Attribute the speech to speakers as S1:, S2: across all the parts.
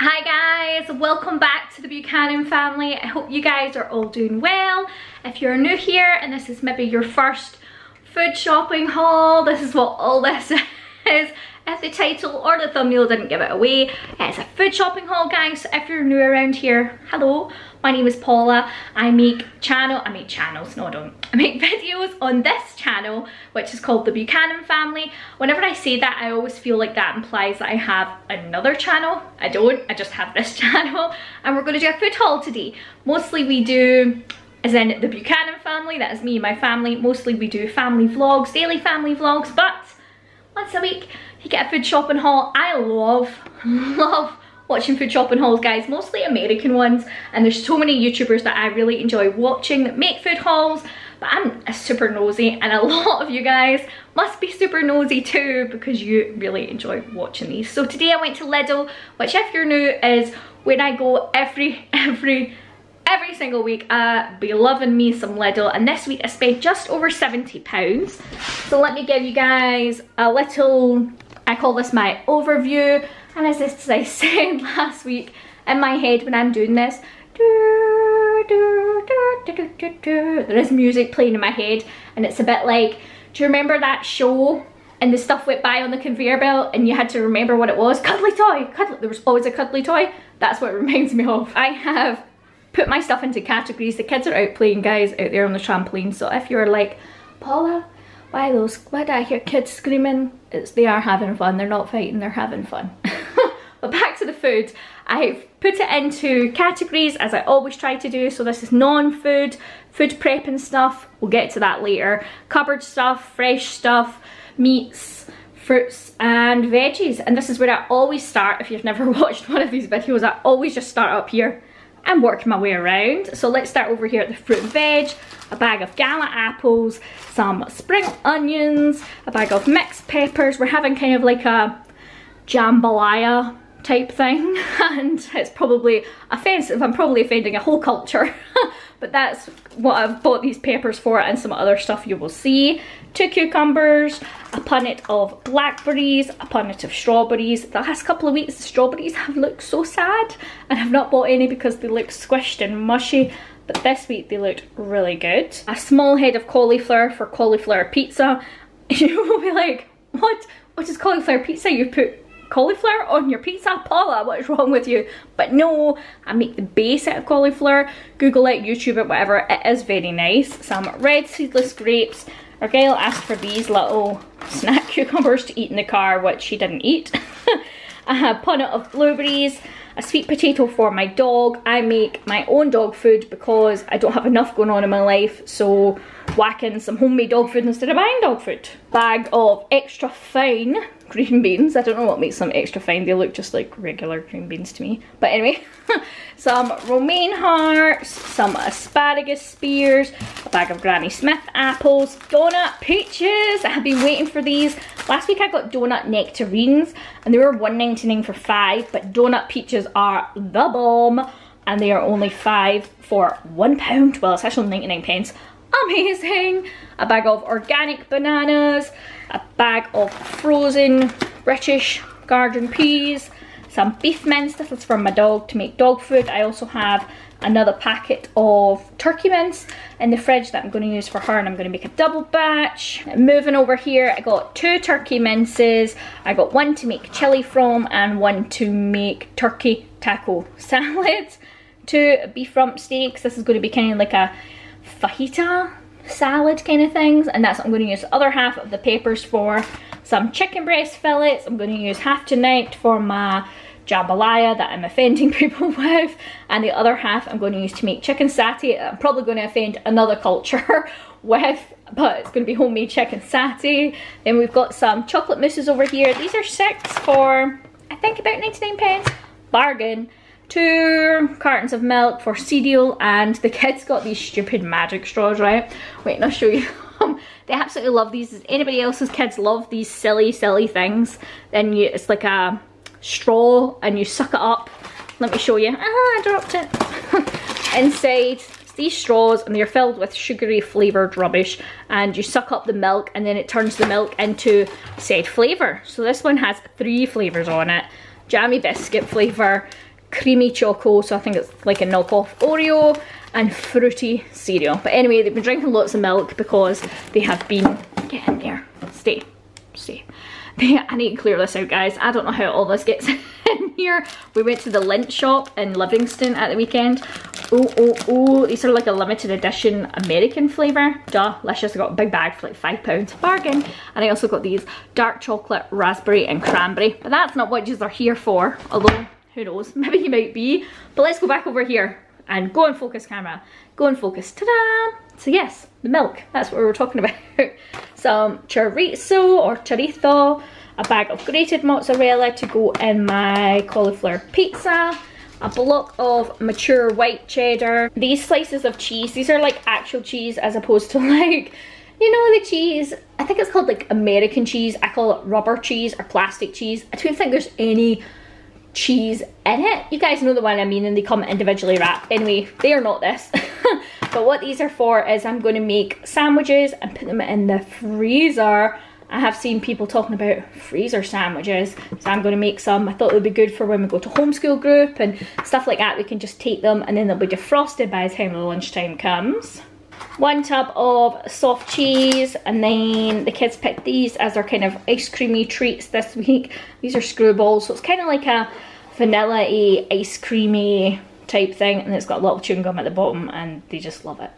S1: Hi guys, welcome back to the Buchanan family. I hope you guys are all doing well. If you're new here and this is maybe your first food shopping haul, this is what all this is. If the title or the thumbnail didn't give it away, it's a food shopping haul, guys. So if you're new around here, hello, my name is Paula. I make videos on this channel, which is called the Buchanan family. Whenever I say that, I always feel like that implies that I have another channel. I don't, I just have this channel, and we're going to do a food haul today. Mostly we do, as in the Buchanan family, that is me and my family. Mostly we do family vlogs, daily family vlogs, but once a week you get a food shopping haul. I love watching food shopping hauls, guys, mostly American ones, and there's so many YouTubers that I really enjoy watching that make food hauls, but I'm a super nosy, and a lot of you guys must be super nosy too because you really enjoy watching these. So today I went to Lidl, which if you're new is where I go every single week. Be loving me some Lidl, and this week I spent just over £70. So let me give you guys a little, I call this my overview, and as I said last week, in my head when I'm doing this, there is music playing in my head, and it's a bit like, do you remember that show and the stuff went by on the conveyor belt and you had to remember what it was? Cuddly toy, there was always a cuddly toy. That's what it reminds me of. I have put my stuff into categories. The kids are out playing, guys, out there on the trampoline, so if you're like, Paula, why did I hear kids screaming? They are having fun, they're not fighting, they're having fun. But back to the food, I've put it into categories as I always try to do. So this is non-food, food prep and stuff, we'll get to that later. Cupboard stuff, fresh stuff, meats, fruits and veggies. And this is where I always start. If you've never watched one of these videos, I always just start up here and work my way around. So let's start over here at the fruit and veg. A bag of gala apples, some spring onions, a bag of mixed peppers. We're having kind of like a jambalaya type thing, and it's probably offensive. I'm probably offending a whole culture, but that's what I've bought these peppers for, and some other stuff you will see. 2 cucumbers, a punnet of blackberries, a punnet of strawberries. The last couple of weeks the strawberries have looked so sad, and I've not bought any because they look squished and mushy, but this week they looked really good. A small head of cauliflower for cauliflower pizza. You will be like, what is cauliflower pizza? You put cauliflower on your pizza? Paula, what is wrong with you? But no, I make the base out of cauliflower. Google it, YouTube it, whatever. It is very nice. Some red seedless grapes. Argyll asked for these little snack cucumbers to eat in the car, which she didn't eat. A punnet of blueberries, a sweet potato for my dog. I make my own dog food because I don't have enough going on in my life, so whack in some homemade dog food instead of buying dog food. Bag of extra fine green beans. I don't know what makes them extra fine, they look just like regular green beans to me. But anyway, some romaine hearts, some asparagus spears, a bag of Granny Smith apples, donut peaches. I have been waiting for these. Last week I got donut nectarines and they were $1.99 for 5, but donut peaches are the bomb, and they are only 5 for £1. Well, it's actually 99 pence. Amazing. A bag of organic bananas, a bag of frozen British garden peas, some beef mince. This is for my dog to make dog food. I also have another packet of turkey mince in the fridge that I'm going to use for her, and I'm going to make a double batch. Moving over here, I got 2 turkey minces. I got 1 to make chili from and 1 to make turkey taco salad. 2 beef rump steaks. This is going to be kind of like a fajita salad kind of things, and that's what I'm going to use the other half of the peppers for. Some chicken breast fillets. I'm going to use half tonight for my jambalaya that I'm offending people with, and the other half I'm going to use to make chicken satay. I'm probably going to offend another culture with, but it's going to be homemade chicken satay. Then we've got some chocolate mousses over here. These are 6 for I think about 99 pence. Bargain. 2 cartons of milk for cereal, and the kids got these stupid magic straws, right? Wait, and I'll show you. They absolutely love these. Does anybody else's kids love these silly things? Then it's like a straw and you suck it up. Let me show you. I dropped it. Inside these straws, and they're filled with sugary flavoured rubbish, and you suck up the milk and then it turns the milk into said flavour. So this one has 3 flavours on it. Jammy biscuit flavour, creamy choco, so I think it's like a knockoff Oreo, and fruity cereal. But anyway, they've been drinking lots of milk because they have been, get in there, stay. I need to clear this out, guys. I don't know how all this gets in here. We went to the Lindt shop in Livingston at the weekend. Oh, these are like a limited edition American flavour. Delicious. I got a big bag for like £5, bargain. And I also got these dark chocolate, raspberry and cranberry. But that's not what these are here for, although who knows, maybe you might be. But let's go back over here and go and focus, camera. Go and focus, ta-da! So yes, the milk, that's what we were talking about. Some chorizo or chorizo, a bag of grated mozzarella to go in my cauliflower pizza, a block of mature white cheddar, these slices of cheese, these are like actual cheese as opposed to like, you know, the cheese, I think it's called like American cheese, I call it rubber cheese or plastic cheese. I don't think there's any cheese in it. You guys know the one I mean, and they come individually wrapped. Anyway, they are not this. But what these are for is I'm going to make sandwiches and put them in the freezer. I have seen people talking about freezer sandwiches, so I'm going to make some. I thought it would be good for when we go to homeschool group and stuff like that. We can just take them and then they'll be defrosted by the time the lunchtime comes. 1 tub of soft cheese, and then the kids picked these as their kind of ice creamy treats this week. These are screwballs, so it's kind of like a vanilla-y, ice creamy type thing, and it's got a little chewing gum at the bottom and they just love it.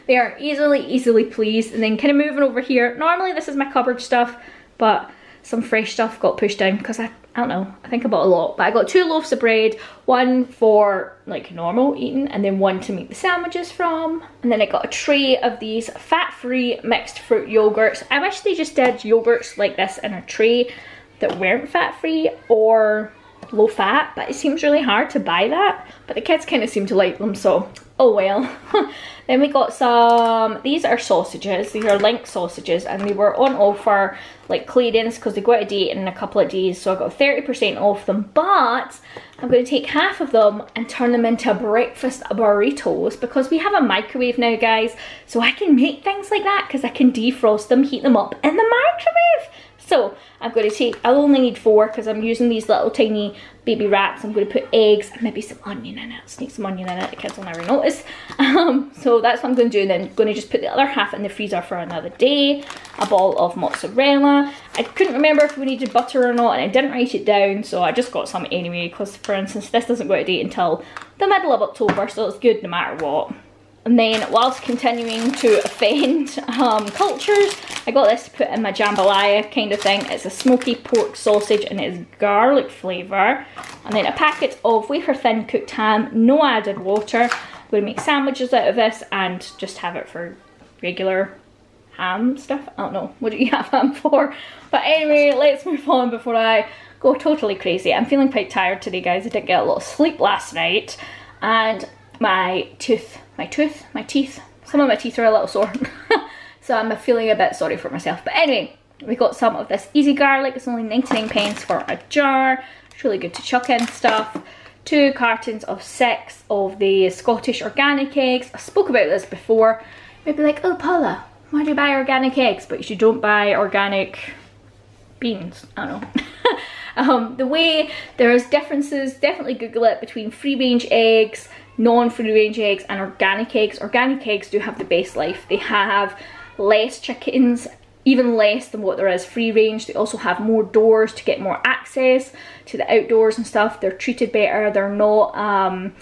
S1: They are easily pleased. And then kind of moving over here, normally this is my cupboard stuff, but some fresh stuff got pushed down because I don't know, I think I bought a lot. But I got 2 loaves of bread, one for like normal eating and then one to make the sandwiches from. And then I got a tray of these fat-free mixed fruit yogurts. I wish they just did yogurts like this in a tray that weren't fat-free or low fat, but it seems really hard to buy that. But the kids kind of seem to like them, so oh well. Then we got some, these are sausages, these are Link sausages, and they were on offer, like clearance, because they go out of date in a couple of days, so I got 30% off them. But I'm going to take half of them and turn them into breakfast burritos, because we have a microwave now, guys, so I can make things like that, because I can defrost them, heat them up in the microwave. So I'm going to take, I'll only need 4 because I'm using these little tiny baby wraps. I'm going to put eggs and maybe some onion in it. Sneak some onion in it, the kids will never notice. So that's what I'm going to do. And then I'm going to just put the other half in the freezer for another day. A ball of mozzarella. I couldn't remember if we needed butter or not, and I didn't write it down, so I just got some anyway, because for instance this doesn't go out of date until the middle of October, so it's good no matter what. And then whilst continuing to offend cultures, I got this to put in my jambalaya kind of thing. It's a smoky pork sausage and it is garlic flavour. And then a packet of wafer thin cooked ham, no added water. I'm going to make sandwiches out of this and just have it for regular ham stuff. I don't know, what do you have ham for? But anyway, let's move on before I go totally crazy. I'm feeling quite tired today, guys. I didn't get a lot of sleep last night. And my teeth, some of my teeth are a little sore. So I'm feeling a bit sorry for myself. But anyway, we got some of this easy garlic. It's only 99p for a jar. It's really good to chuck in stuff. 2 cartons of 6 of the Scottish organic eggs. I spoke about this before. You'd be like, oh Paula, why do you buy organic eggs? But you don't buy organic beans. I don't know. The way there's differences, definitely Google it, between free range eggs, non-free range eggs and organic eggs. Organic eggs do have the best life. They have less chickens, even less than what there is free range. They also have more doors to get more access to the outdoors and stuff. They're treated better. They're not,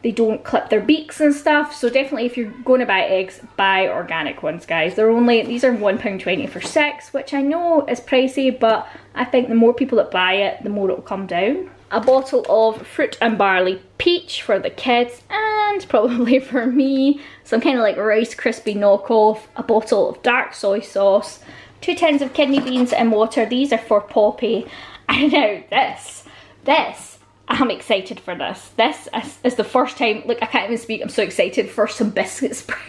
S1: they don't clip their beaks and stuff. So definitely if you're going to buy eggs, buy organic ones, guys. They're only, these are £1.20 for 6, which I know is pricey, but I think the more people that buy it, the more it'll come down. A bottle of fruit and barley peach for the kids and probably for me. Some kind of like Rice Krispie knockoff. A bottle of dark soy sauce. 2 tins of kidney beans and water. These are for Poppy. And now this, I'm excited for this. This is the first time, look, I can't even speak, I'm so excited for some biscuit spread.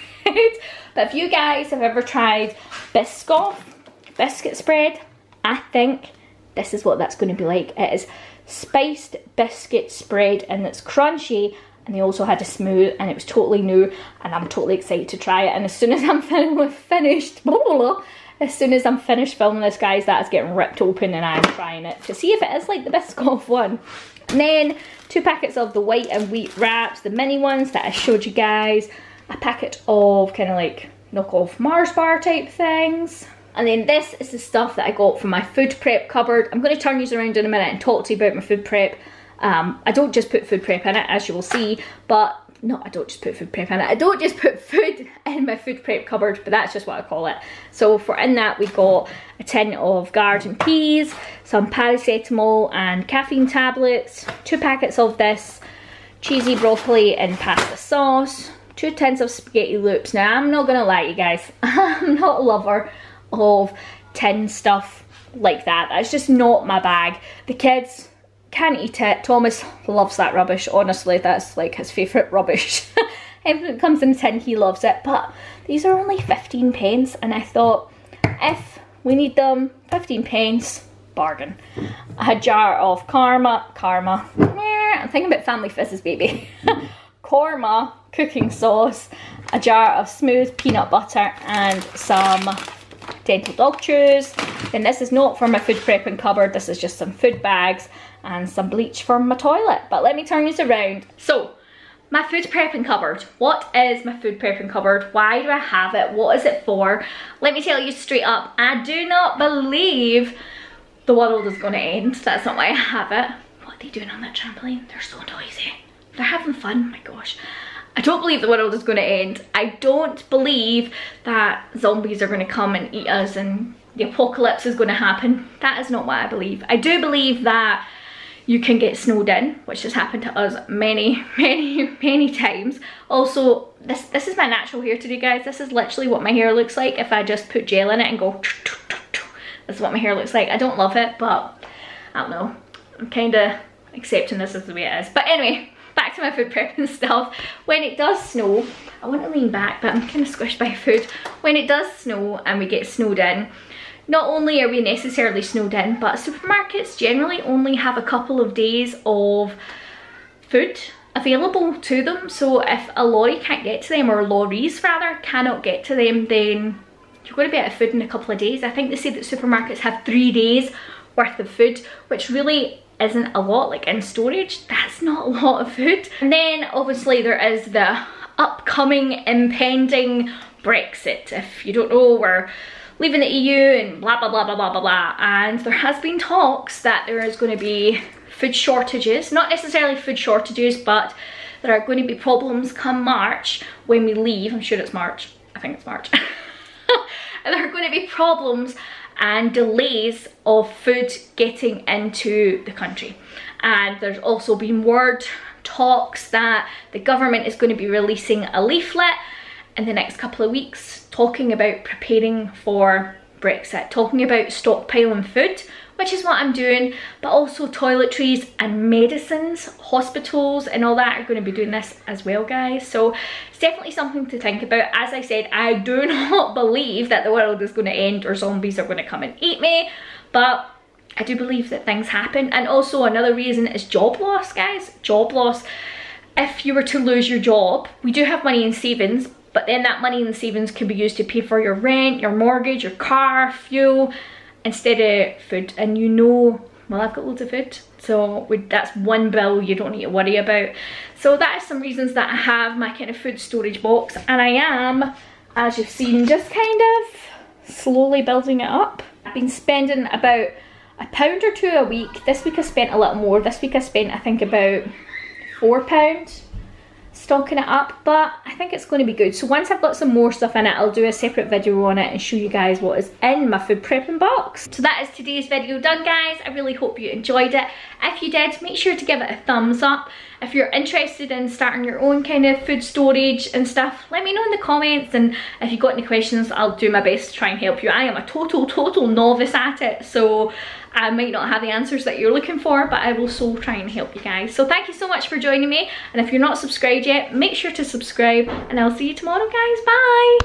S1: But if you guys have ever tried Biscoff biscuit spread, I think this is what that's going to be like. It is spiced biscuit spread and it's crunchy, and they also had a smooth, and it was totally new, and I'm totally excited to try it. And as soon as I'm finished filming this, guys, that is getting ripped open and I'm trying it to see if it is like the Biscoff one. And then 2 packets of the white and wheat wraps, the mini ones that I showed you guys. A packet of kind of like knockoff Mars bar type things. And then this is the stuff that I got from my food prep cupboard. I'm going to turn these around in a minute and talk to you about my food prep. I don't just put food prep in it, as you will see, but no, I don't just put food prep in it. I don't just put food in my food prep cupboard, but that's just what I call it. So for in that, we got a tin of garden peas, some paracetamol and caffeine tablets, 2 packets of this cheesy broccoli and pasta sauce, 2 tins of spaghetti loops. Now, I'm not gonna lie, you guys, I'm not a lover of tin stuff like that. That's just not my bag. The kids can't eat it. Thomas loves that rubbish. Honestly, that's like his favourite rubbish. If it comes in a tin, he loves it. But these are only 15 pence, and I thought, if we need them, 15 pence, bargain. A jar of Karma, I'm thinking about Family Fizzes, baby. Korma cooking sauce, a jar of smooth peanut butter, and some dental dog chews. Then this is not for my food prepping cupboard, this is just some food bags and some bleach for my toilet. But let me turn this around. So, my food prepping cupboard. What is my food prepping cupboard? Why do I have it? What is it for? Let me tell you straight up, I do not believe the world is going to end. That's not why I have it. What are they doing on that trampoline? They're so noisy. They're having fun, my gosh. I don't believe the world is going to end. I don't believe that zombies are going to come and eat us and the apocalypse is going to happen. That is not what I believe. I do believe that you can get snowed in, which has happened to us many times. Also, this is my natural hair today, guys. This is literally what my hair looks like if I just put gel in it and go. This is what my hair looks like. I don't love it, but I don't know. I'm kind of accepting this as the way it is. But anyway, back to my food prepping stuff. When it does snow, I want to lean back, but I'm kind of squished by food. When it does snow and we get snowed in, not only are we necessarily snowed in, but supermarkets generally only have a couple of days of food available to them. So if a lorry can't get to them, or lorries rather, cannot get to them, then you're going to be out of food in a couple of days. I think they say that supermarkets have 3 days worth of food, which really isn't a lot. Like in storage, that's not a lot of food. And then obviously there is the upcoming impending Brexit. If you don't know, we're leaving the EU and blah blah blah blah blah blah blah, and there has been talks that there is going to be food shortages. Not necessarily food shortages, but there are going to be problems come March when we leave. I'm sure it's March. I think it's March. And there are going to be problems and delays of food getting into the country. And there's also been word talks that the government is going to be releasing a leaflet in the next couple of weeks talking about preparing for Brexit, talking about stockpiling food, which is what I'm doing, but also toiletries and medicines. Hospitals and all that are going to be doing this as well, guys. So it's definitely something to think about. As I said, I do not believe that the world is going to end or zombies are going to come and eat me, but I do believe that things happen. And also another reason is job loss, guys. Job loss. If you were to lose your job, we do have money in savings, but then that money in the savings can be used to pay for your rent, your mortgage, your car, fuel, instead of food. And you know, well, I've got loads of food, so that's one bill you don't need to worry about. So that is some reasons that I have my kind of food storage box, and I am, as you've seen, just kind of slowly building it up. I've been spending about £1 or £2 a week. This week I spent a little more. This week I spent, I think, about £4 stocking it up, but I think it's going to be good. So once I've got some more stuff in it, I'll do a separate video on it and show you guys what is in my food prepping box. So that is today's video done, guys. I really hope you enjoyed it. If you did, make sure to give it a thumbs up. If you're interested in starting your own kind of food storage and stuff, let me know in the comments, and if you've got any questions, I'll do my best to try and help you. I am a total novice at it, so I might not have the answers that you're looking for, but I will so try and help you guys. So thank you so much for joining me, and if you're not subscribed yet, make sure to subscribe, and I'll see you tomorrow, guys. Bye!